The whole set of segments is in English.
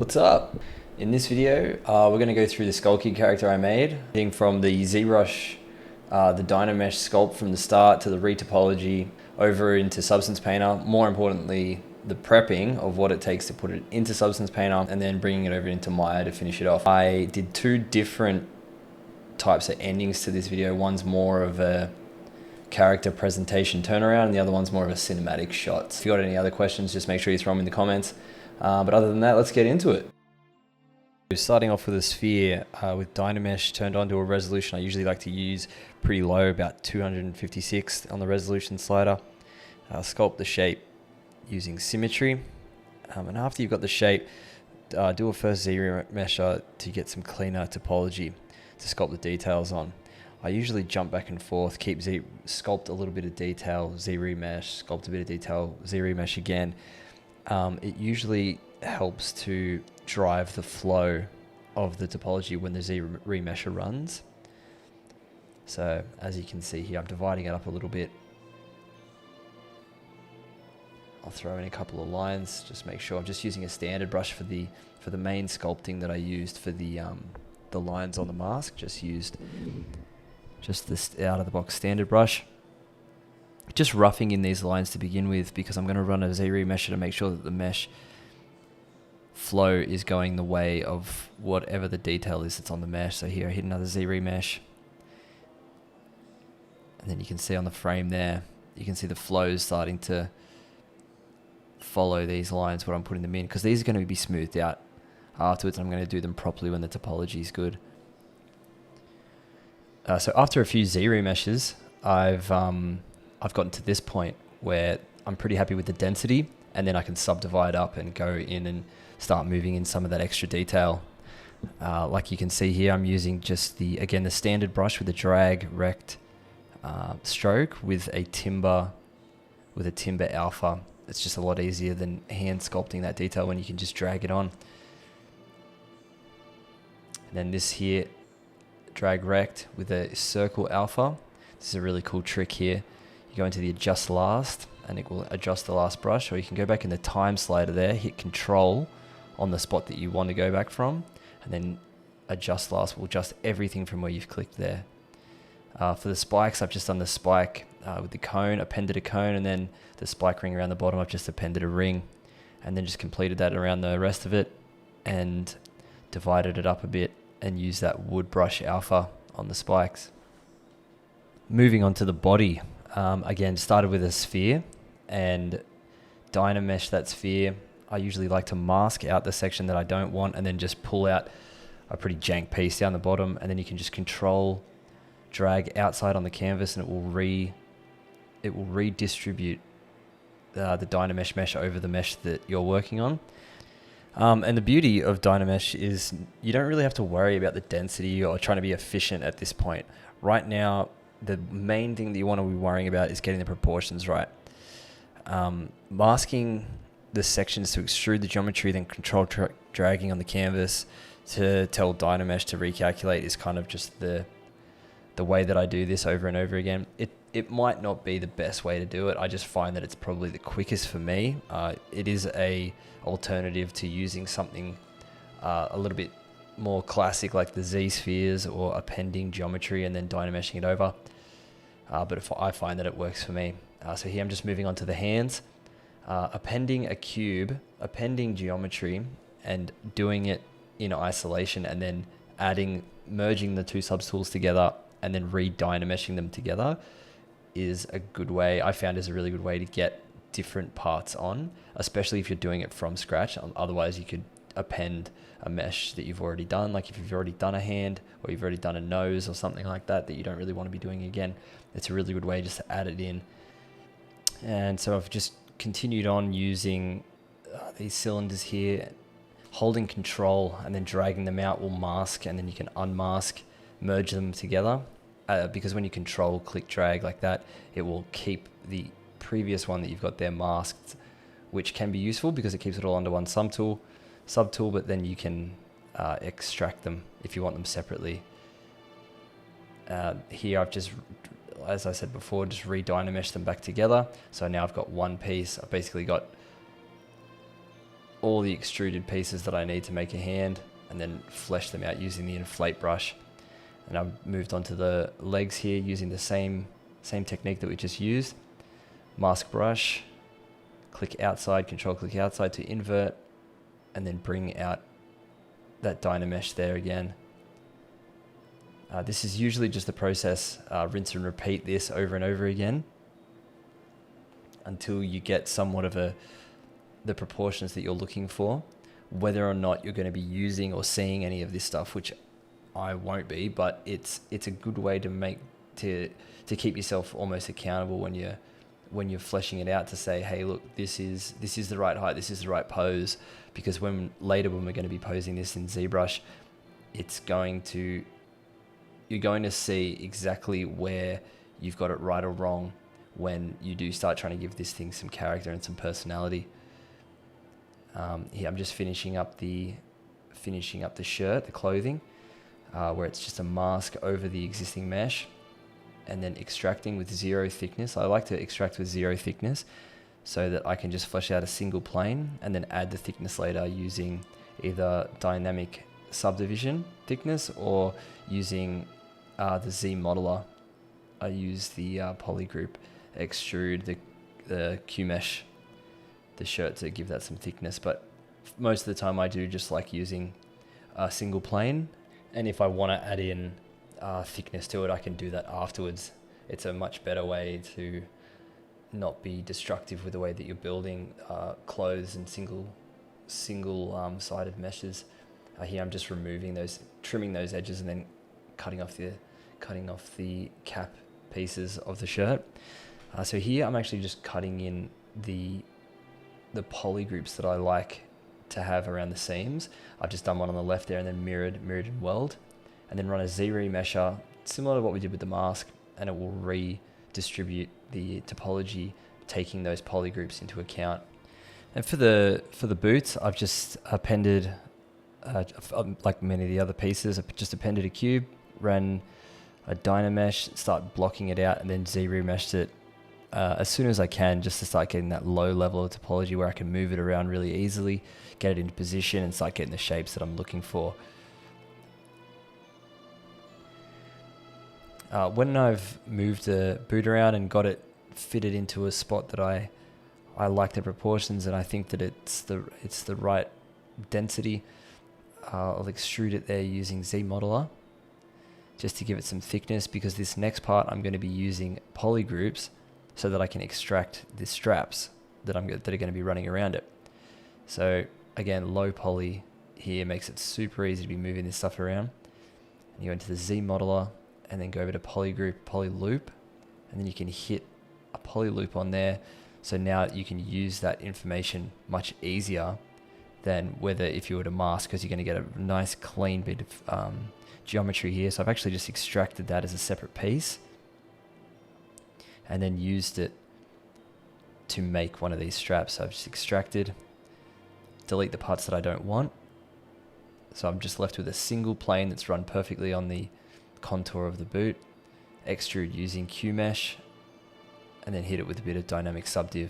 What's up? In this video, we're going to go through the sculpting character I made, being from the Zbrush, the Dynamesh sculpt from the start to the retopology over into Substance Painter. More importantly, the prepping of what it takes to put it into Substance Painter and then bringing it over into Maya to finish it off. I did two different types of endings to this video. One's more of a character presentation turnaround and the other one's more of a cinematic shot. If you got any other questions, just make sure you throw them in the comments. But other than that, let's get into it. Starting off with a sphere with Dynamesh turned on to a resolution I usually like to use pretty low, about 256 on the resolution slider. Sculpt the shape using symmetry. And after you've got the shape, do a first Z-remesher to get some cleaner topology to sculpt the details on. I usually jump back and forth, sculpt a little bit of detail, Z-remesh, sculpt a bit of detail, Z-remesh again. It usually helps to drive the flow of the topology when the Z-remesher runs. So as you can see here, I'm dividing it up a little bit. I'll throw in a couple of lines, just make sure I'm just using a standard brush for the main sculpting that I used for the lines on the mask. Just used this out of the box standard brush. Just roughing in these lines to begin with, because I'm going to run a Z-remesher to make sure that the mesh flow is going the way of whatever the detail is that's on the mesh. So here I hit another Z-remesh, and then you can see on the frame there, you can see the flows starting to follow these lines when I'm putting them in, because these are going to be smoothed out afterwards. I'm going to do them properly when the topology is good. So after a few Z-remeshes, I've gotten to this point where I'm pretty happy with the density, and then I can subdivide up and go in and start moving in some of that extra detail. Like you can see here, I'm using just the standard brush with a drag rect stroke with a timber alpha. It's just a lot easier than hand sculpting that detail when you can just drag it on. And then this here, drag rect with a circle alpha. This is a really cool trick here. You go into the adjust last and it will adjust the last brush, or you can go back in the time slider there, hit control on the spot that you want to go back from, and then adjust last will adjust everything from where you've clicked there. For the spikes, I've just done the spike with the cone, appended a cone, and then the spike ring around the bottom, I've just appended a ring, and then just completed that around the rest of it and divided it up a bit and used that wood brush alpha on the spikes. Moving on to the body. Again, started with a sphere and Dynamesh that sphere. I usually like to mask out the section that I don't want and then just pull out a pretty jank piece down the bottom, and then you can just control drag outside on the canvas and it will redistribute the Dynamesh mesh over the mesh that you're working on. And the beauty of Dynamesh is you don't really have to worry about the density or trying to be efficient at this point. Right now, the main thing that you want to be worrying about is getting the proportions right. Masking the sections to extrude the geometry, then control dragging on the canvas to tell Dynamesh to recalculate is kind of just the way that I do this over and over again. It might not be the best way to do it. I just find that it's probably the quickest for me. It is a alternative to using something a little bit more classic like the Z-spheres or appending geometry and then Dynameshing it over. But I find that it works for me. So here I'm just moving on to the hands. Appending a cube, appending geometry and doing it in isolation, and then merging the two subtools together and then re-dynameshing them together is a good way. I found is a really good way to get different parts on, especially if you're doing it from scratch. Otherwise you could append a mesh that you've already done, like if you've already done a hand or you've already done a nose or something like that you don't really want to be doing again. It's a really good way just to add it in. And so I've just continued on using these cylinders here, holding control and then dragging them out will mask, and then you can unmask, merge them together, because when you control click drag like that, it will keep the previous one that you've got there masked, which can be useful because it keeps it all under one subtool, but then you can extract them if you want them separately. Here I've just, as I said before, just re-Dynamesh them back together. So now I've got one piece. I've basically got all the extruded pieces that I need to make a hand, and then flesh them out using the inflate brush. And I've moved on to the legs here using the same technique that we just used. Mask brush, click outside, control click outside to invert, and then bring out that Dynamesh there again. This is usually just the process, rinse and repeat this over and over again until you get somewhat of the proportions that you're looking for. Whether or not you're going to be using or seeing any of this stuff, which I won't be, but it's a good way to keep yourself almost accountable when you're fleshing it out, to say, hey, look, this is the right height, this is the right pose, because when we're going to be posing this in ZBrush, you're going to see exactly where you've got it right or wrong when you do start trying to give this thing some character and some personality. Here I'm just finishing up the shirt, the clothing, where it's just a mask over the existing mesh, and then extracting with 0 thickness. I like to extract with 0 thickness so that I can just flesh out a single plane and then add the thickness later using either dynamic subdivision thickness or using the Z modeler. I use the polygroup extrude the Q mesh the shirt to give that some thickness, but most of the time I do just like using a single plane, and if I want to add in thickness to it, I can do that afterwards. It's a much better way to not be destructive with the way that you're building clothes and single sided meshes. Here I'm just removing those, trimming those edges, and then cutting off the cap pieces of the shirt. So here I'm actually just cutting in the poly groups that I like to have around the seams. I've just done one on the left there and then mirrored and weld, and then run a Z remesher similar to what we did with the mask, and it will redistribute the topology, taking those poly groups into account. And for the boots, I've just appended, like many of the other pieces, I've just appended a cube, ran a Dynamesh, start blocking it out, and then Z remeshed it as soon as I can, just to start getting that low level of topology where I can move it around really easily, get it into position, and start getting the shapes that I'm looking for. When I've moved the boot around and got it fitted into a spot that I like the proportions and I think that it's the right density, I'll extrude it there using Z modeler just to give it some thickness, because this next part I'm going to be using poly groups so that I can extract the straps that are going to be running around it. So again, low poly here makes it super easy to be moving this stuff around. And you go into the Z modeler and then go over to poly group, poly loop, and then you can hit a poly loop on there. So now you can use that information much easier than whether if you were to mask, because you're going to get a nice clean bit of geometry here. So I've actually just extracted that as a separate piece and then used it to make one of these straps. So I've just extracted, delete the parts that I don't want. So I'm just left with a single plane that's run perfectly on the contour of the boot, extrude using Q mesh, and then hit it with a bit of dynamic subdiv.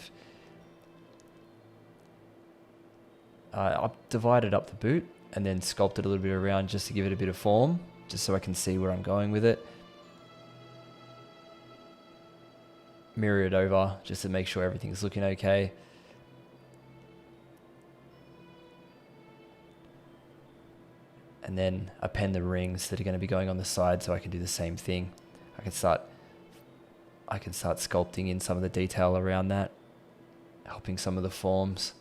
I've divided up the boot and then sculpted a little bit around just to give it a bit of form, just so I can see where I'm going with it. Mirror it over just to make sure everything's looking okay. And then append the rings that are going to be going on the side so I can do the same thing. I can start sculpting in some of the detail around that, helping some of the forms.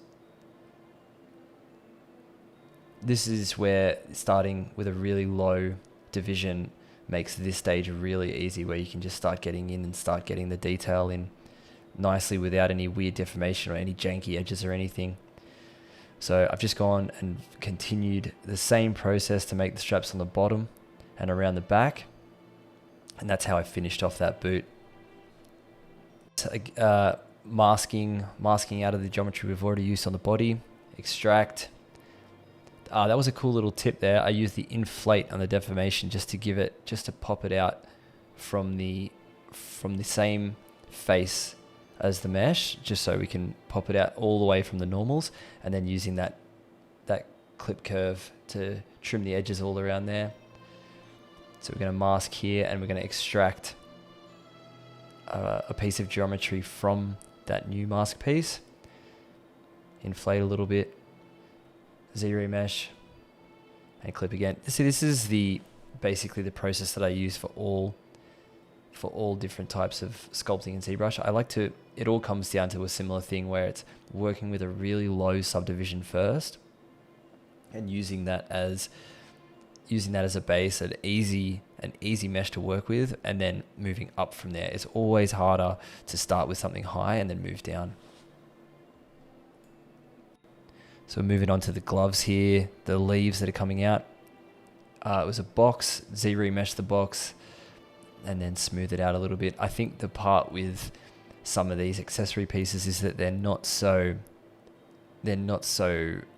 This is where starting with a really low division makes this stage really easy, where you can just start getting in and start getting the detail in nicely without any weird deformation or any janky edges or anything. So I've just gone and continued the same process to make the straps on the bottom and around the back, and that's how I finished off that boot. Masking out of the geometry we've already used on the body, extract. That was a cool little tip there. I used the inflate on the deformation just to pop it out from the same face as the mesh, just so we can pop it out all the way from the normals, and then using that clip curve to trim the edges all around there. So we're going to mask here, and we're going to extract a piece of geometry from that new mask piece. Inflate a little bit, Z-remesh, and clip again. See, this is basically the process that I use for all different types of sculpting in ZBrush. It all comes down to a similar thing where it's working with a really low subdivision first, and using that as a base, an easy mesh to work with, and then moving up from there. It's always harder to start with something high and then move down. So moving on to the gloves here, the leaves that are coming out. It was a box, Z-remesh the box, and then smooth it out a little bit. I think the part with some of these accessory pieces is that they're not so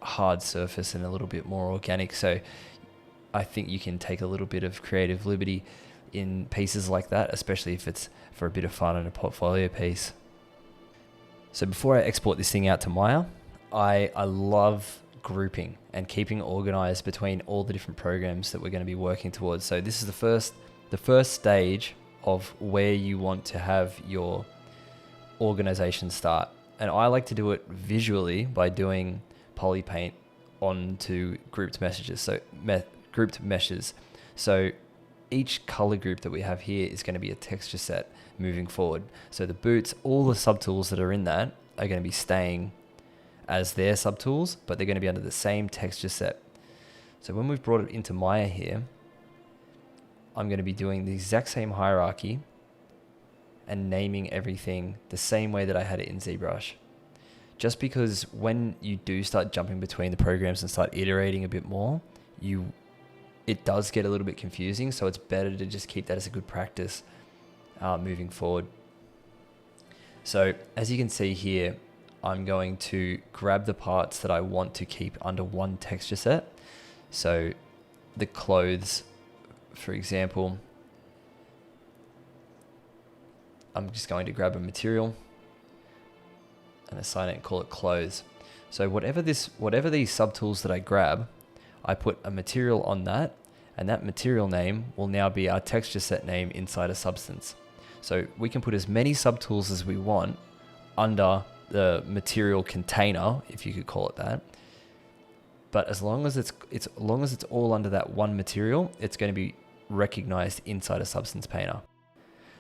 hard surface and a little bit more organic. So I think you can take a little bit of creative liberty in pieces like that, especially if it's for a bit of fun and a portfolio piece. So before I export this thing out to Maya, I love grouping and keeping organized between all the different programs that we're going to be working towards. So this is the first stage of where you want to have your organization start. And I like to do it visually by doing poly paint onto grouped meshes. So each color group that we have here is going to be a texture set moving forward. So the boots, all the subtools that are in that are going to be staying as their subtools, but they're going to be under the same texture set. So when we've brought it into Maya here, I'm going to be doing the exact same hierarchy and naming everything the same way that I had it in ZBrush. Just because when you do start jumping between the programs and start iterating a bit more, it does get a little bit confusing, so it's better to just keep that as a good practice moving forward. So as you can see here, I'm going to grab the parts that I want to keep under one texture set. So the clothes, for example, I'm just going to grab a material and assign it and call it clothes. So whatever these subtools that I grab, I put a material on that, and that material name will now be our texture set name inside a substance. So we can put as many subtools as we want under the material container, if you could call it that. But as long as it's all under that one material, it's going to be recognized inside a substance painter.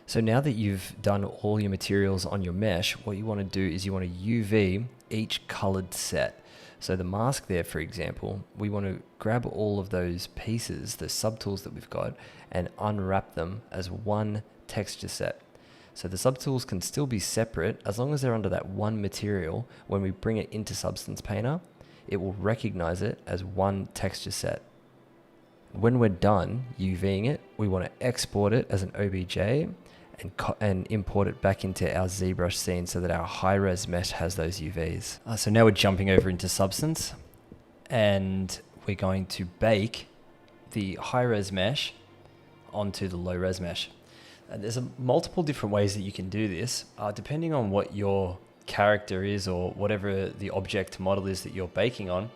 So now that you've done all your materials on your mesh, what you want to do is you want to UV each colored set. So the mask there, for example, we want to grab all of those pieces, the subtools that we've got, and unwrap them as one texture set. So the subtools can still be separate as long as they're under that one material. When we bring it into Substance Painter, it will recognize it as one texture set. When we're done UVing it, we want to export it as an OBJ and import it back into our ZBrush scene so that our high-res mesh has those UVs. So now we're jumping over into Substance, and we're going to bake the high-res mesh onto the low-res mesh. And there's multiple different ways that you can do this, depending on what your character is or whatever the object model is that you're baking on.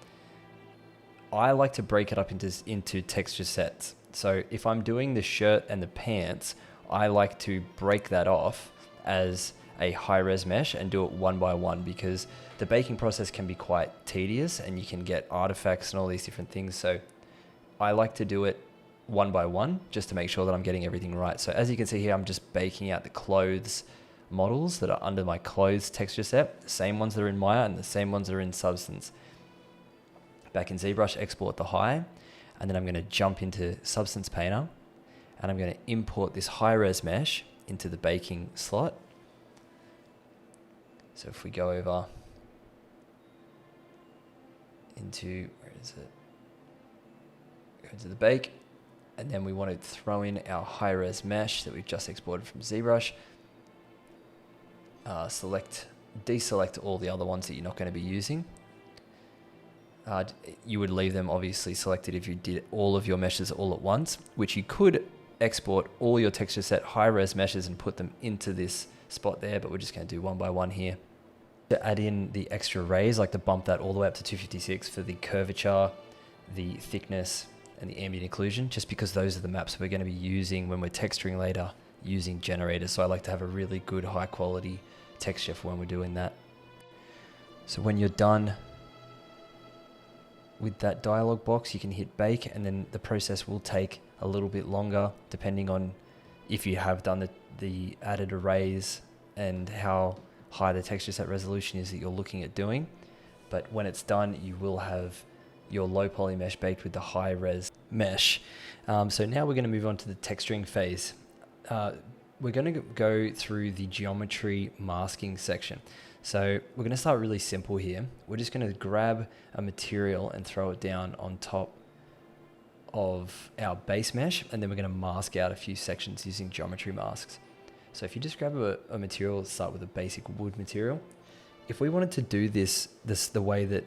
I like to break it up into texture sets. So if I'm doing the shirt and the pants, I like to break that off as a high-res mesh and do it one by one, because the baking process can be quite tedious and you can get artifacts and all these different things. So I like to do it one by one just to make sure that I'm getting everything right. So as you can see here, I'm just baking out the clothes models that are under my clothes texture set, the same ones that are in Maya and the same ones that are in Substance. Back in ZBrush, export the high, and then I'm going to jump into Substance Painter, and I'm going to import this high-res mesh into the baking slot. So if we go over into, where is it? Go into the bake, and then we want to throw in our high-res mesh that we've just exported from ZBrush. Deselect all the other ones that you're not going to be using. You would leave them obviously selected if you did all of your meshes all at once, which you could export all your texture set high-res meshes and put them into this spot there, but we're just going to do one by one here. To add in the extra rays, like to bump that all the way up to 256 for the curvature, the thickness, and the ambient occlusion, just because those are the maps we're going to be using when we're texturing later using generators. So I like to have a really good high quality texture for when we're doing that. So when you're done with that dialog box, you can hit bake, and then the process will take a little bit longer depending on if you have done the added arrays and how high the texture set resolution is that you're looking at doing. But when it's done, you will have your low poly mesh baked with the high res mesh. So now we're going to move on to the texturing phase. We're going to go through the geometry masking section. So we're going to start really simple here. We're just going to grab a material and throw it down on top of our base mesh, and then we're going to mask out a few sections using geometry masks. So if you just grab a material, start with a basic wood material. If we wanted to do this the way that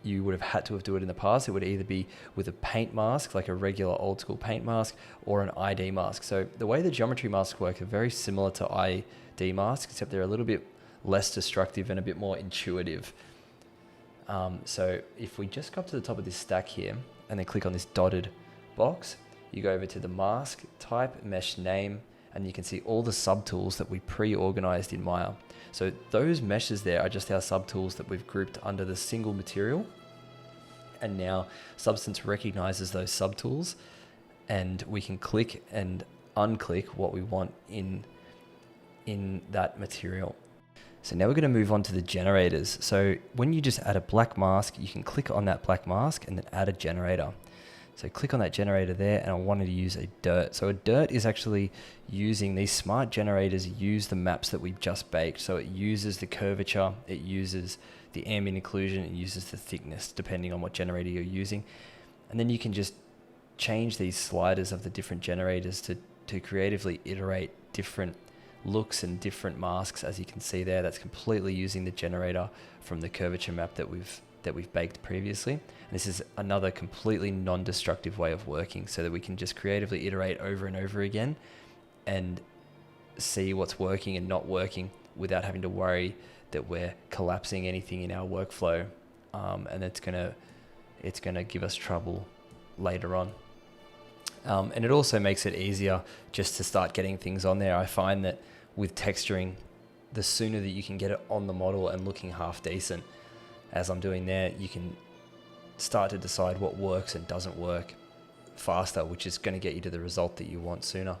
you would have had to have do it in the past, it would either be with a paint mask, like a regular old school paint mask, or an ID mask. So the way the geometry masks work are very similar to ID masks, except they're a little bit less destructive and a bit more intuitive. So if we just go up to the top of this stack here and then click on this dotted box, you go over to the mask type, mesh name, and you can see all the subtools that we pre-organized in Maya. So those meshes there are just our subtools that we've grouped under the single material. And now Substance recognizes those subtools, and we can click and unclick what we want in that material. So now we're going to move on to the generators. So when you just add a black mask, you can click on that black mask and then add a generator. So click on that generator there, and I wanted to use a dirt. So a dirt is actually using these smart generators, use the maps that we've just baked. So it uses the curvature, it uses the ambient occlusion, it uses the thickness, depending on what generator you're using. And then you can just change these sliders of the different generators to creatively iterate different looks and different masks. As you can see there, that's completely using the generator from the curvature map that we've baked previously. And this is another completely non-destructive way of working, so that we can just creatively iterate over and over again and see what's working and not working without having to worry that we're collapsing anything in our workflow, and it's gonna give us trouble later on. And it also makes it easier just to start getting things on there. I find that with texturing, the sooner that you can get it on the model and looking half decent, as I'm doing there, you can start to decide what works and doesn't work faster, which is going to get you to the result that you want sooner.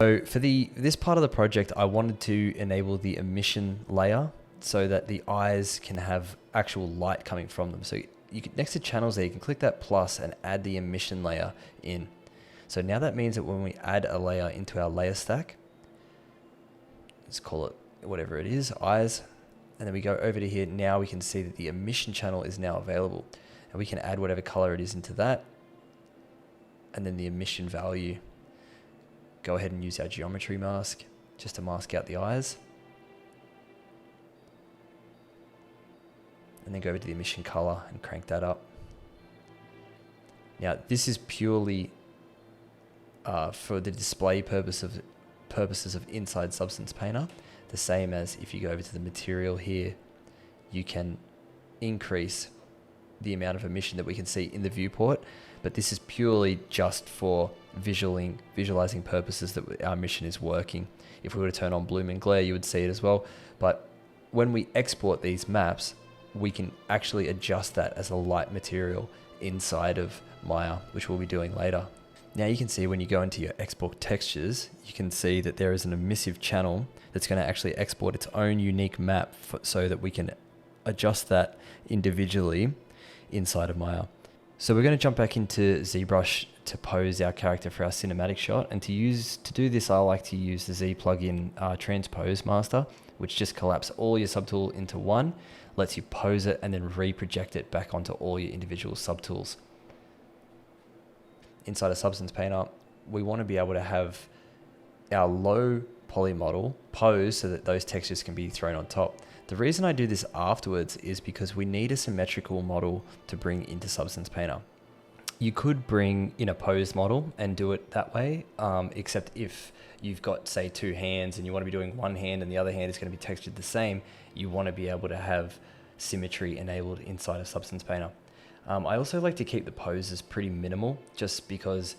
So for this part of the project, I wanted to enable the emission layer so that the eyes can have actual light coming from them. So you can, next to channels there, you can click that plus and add the emission layer in. So now that means that when we add a layer into our layer stack, let's call it whatever it is, eyes, and then we go over to here. Now we can see that the emission channel is now available, and we can add whatever color it is into that, and then the emission value. Go ahead and use our geometry mask just to mask out the eyes, and then go over to the emission color and crank that up. Now this is purely for the display purposes of inside Substance Painter. The same as if you go over to the material here, you can increase the amount of emission that we can see in the viewport, but this is purely just for visualizing purposes that our emission is working. If we were to turn on bloom and glare, you would see it as well. But when we export these maps, we can actually adjust that as a light material inside of Maya, which we'll be doing later. Now you can see when you go into your export textures, you can see that there is an emissive channel that's going to actually export its own unique map so that we can adjust that individually inside of Maya. So we're going to jump back into Zbrush to pose our character for our cinematic shot. And to do this, I like to use the Z plugin Transpose Master, which just collapses all your subtool into one, lets you pose it and then reproject it back onto all your individual subtools. Inside of Substance Painter, we want to be able to have our low poly model pose so that those textures can be thrown on top. The reason I do this afterwards is because we need a symmetrical model to bring into Substance Painter. You could bring in a posed model and do it that way, except if you've got, say, two hands and you want to be doing one hand and the other hand is going to be textured the same, you want to be able to have symmetry enabled inside of Substance Painter. I also like to keep the poses pretty minimal, just because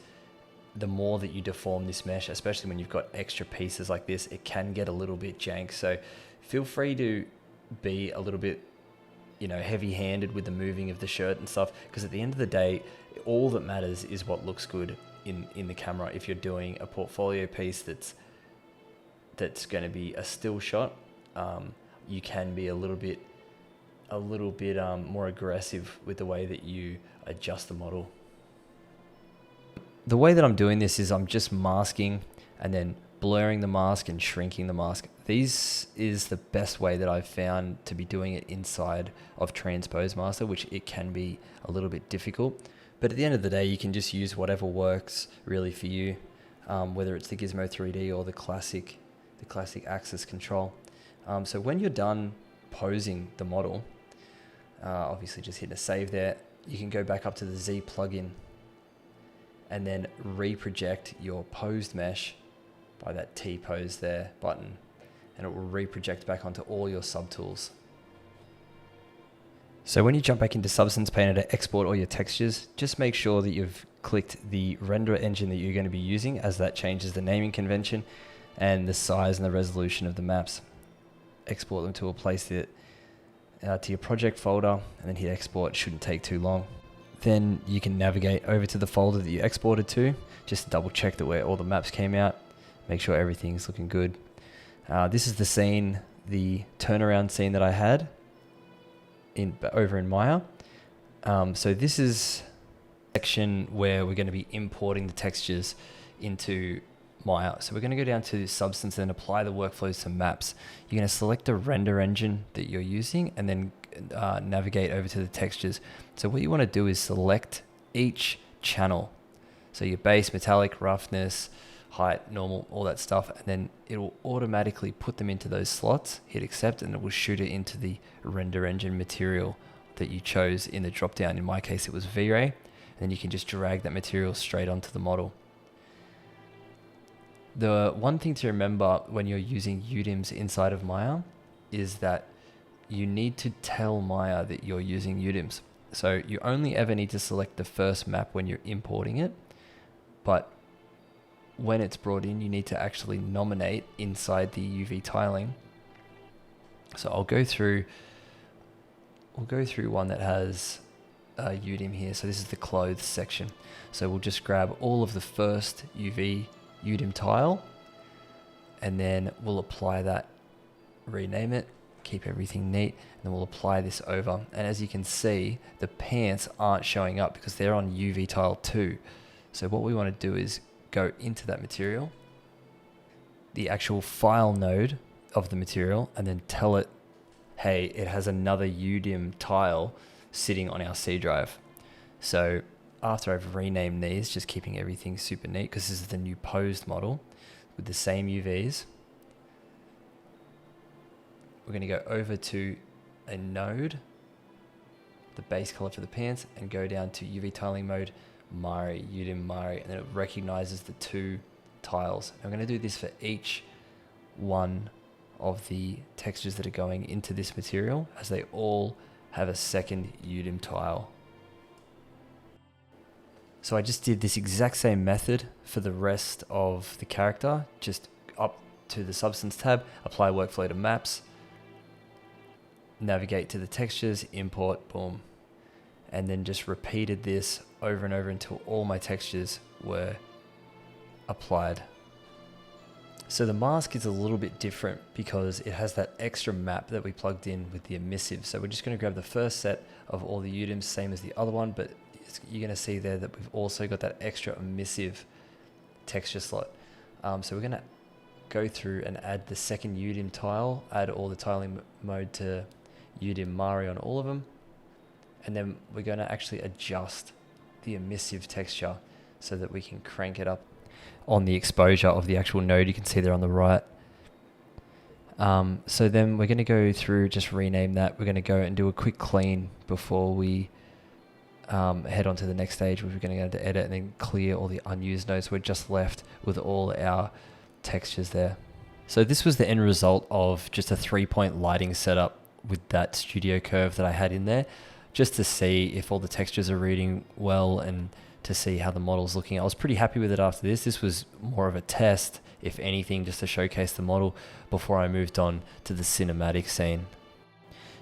the more that you deform this mesh, especially when you've got extra pieces like this, it can get a little bit jank. So feel free to be a little bit, heavy-handed with the moving of the shirt and stuff, because at the end of the day, all that matters is what looks good in the camera. If you're doing a portfolio piece that's going to be a still shot, you can be a little bit more aggressive with the way that you adjust the model. The way that I'm doing this is I'm just masking and then blurring the mask and shrinking the mask. This is the best way that I've found to be doing it inside of Transpose Master, which it can be a little bit difficult. But at the end of the day, you can just use whatever works really for you, whether it's the Gizmo 3D or the classic axis control. So when you're done posing the model, obviously just hit a save there, you can go back up to the Z plugin and then reproject your posed mesh by that T pose there button, and it will reproject back onto all your subtools. So when you jump back into Substance Painter to export all your textures, just make sure that you've clicked the render engine that you're going to be using, as that changes the naming convention and the size and the resolution of the maps. Export them to a place that to your project folder, and then hit export. It shouldn't take too long. Then you can navigate over to the folder that you exported to, just double check that where all the maps came out, make sure everything's looking good. This is the scene, the turnaround scene that I had over in Maya. So this is a section where we're going to be importing the textures into Maya. So we're going to go down to Substance and then apply the workflows to maps. You're going to select the render engine that you're using and then navigate over to the textures. So what you want to do is select each channel. So your base, metallic, roughness, height, normal, all that stuff, and then it will automatically put them into those slots, hit accept, and it will shoot it into the render engine material that you chose in the drop down. In my case, it was V-Ray, and then you can just drag that material straight onto the model. The one thing to remember when you're using UDIMs inside of Maya is that you need to tell Maya that you're using UDIMs. So you only ever need to select the first map when you're importing it, but when it's brought in, you need to actually nominate inside the UV tiling. So we'll go through one that has a UDIM here. So this is the clothes section. So we'll just grab all of the first UDIM tile, and then we'll apply that, rename it, keep everything neat, and then we'll apply this over. And as you can see, the pants aren't showing up because they're on UV tile 2. So what we want to do is go into that material, the actual file node of the material, and then tell it, hey, it has another UDIM tile sitting on our C drive. So after I've renamed these, just keeping everything super neat, because this is the new posed model with the same UVs, we're going to go over to a node, the base color for the pants, and go down to UV tiling mode, Mari, UDIM Mari, and then it recognizes the two tiles. I'm going to do this for each one of the textures that are going into this material, as they all have a second UDIM tile. So I just did this exact same method for the rest of the character, just up to the Substance tab, apply workflow to maps, navigate to the textures, import, boom, and then just repeated this over and over until all my textures were applied. So the mask is a little bit different because it has that extra map that we plugged in with the emissive. So we're just going to grab the first set of all the UDIMs, same as the other one, but you're going to see there that we've also got that extra emissive texture slot. So we're going to go through and add the second UDIM tile, add all the tiling mode to UDIM Mari on all of them, and then we're going to actually adjust the emissive texture so that we can crank it up on the exposure of the actual node. You can see there on the right. So then we're going to go through, just rename that. We're going to go and do a quick clean before we head on to the next stage, which we're going to go to edit and then clear all the unused nodes. We're just left with all our textures there. So this was the end result of just a 3-point lighting setup with that studio curve that I had in there, just to see if all the textures are reading well and to see how the model's looking. I was pretty happy with it after this. This was more of a test, if anything, just to showcase the model before I moved on to the cinematic scene.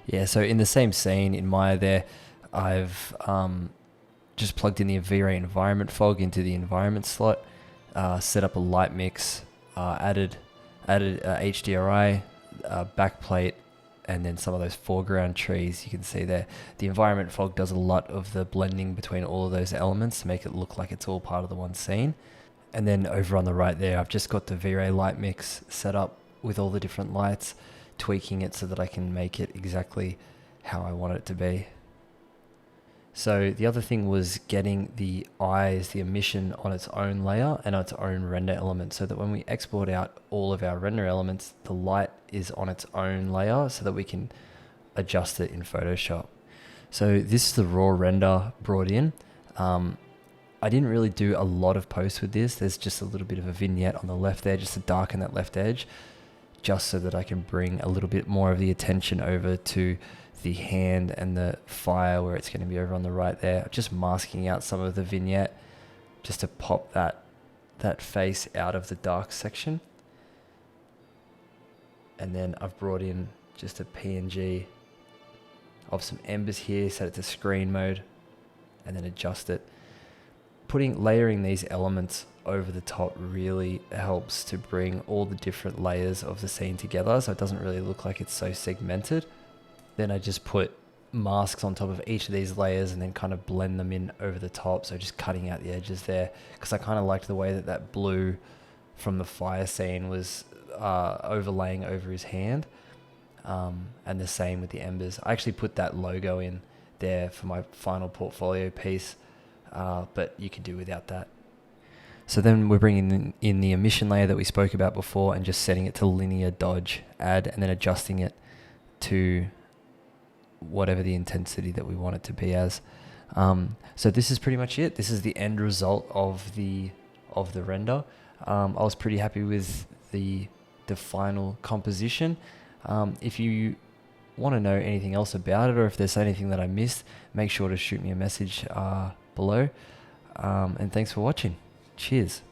Yeah, so in the same scene in Maya there, I've just plugged in the V-Ray environment fog into the environment slot, set up a light mix, added HDRI, backplate, and then some of those foreground trees you can see there. The environment fog does a lot of the blending between all of those elements to make it look like it's all part of the one scene. And then over on the right there, I've just got the V-Ray light mix set up with all the different lights, tweaking it so that I can make it exactly how I want it to be. So the other thing was getting the eyes, the emission, on its own layer and its own render element, so that when we export out all of our render elements, the light is on its own layer so that we can adjust it in Photoshop. So this is the raw render brought in. I didn't really do a lot of posts with this. There's just a little bit of a vignette on the left there, just to darken that left edge, just so that I can bring a little bit more of the attention over to the hand and the fire, where it's going to be over on the right there. Just masking out some of the vignette just to pop that face out of the dark section. And then I've brought in just a PNG of some embers here, set it to screen mode, and then adjust it. Layering these elements over the top really helps to bring all the different layers of the scene together, so it doesn't really look like it's so segmented. Then I just put masks on top of each of these layers and then kind of blend them in over the top, so just cutting out the edges there, because I kind of liked the way that blue from the fire scene was overlaying over his hand, and the same with the embers. I actually put that logo in there for my final portfolio piece, but you can do without that. So then we're bringing in the emission layer that we spoke about before and just setting it to linear dodge add, and then adjusting it to whatever the intensity that we want it to be as. So this is pretty much it. This is the end result of the render. I was pretty happy with the final composition. If you want to know anything else about it, or if there's anything that I missed, make sure to shoot me a message below. And thanks for watching. Cheers.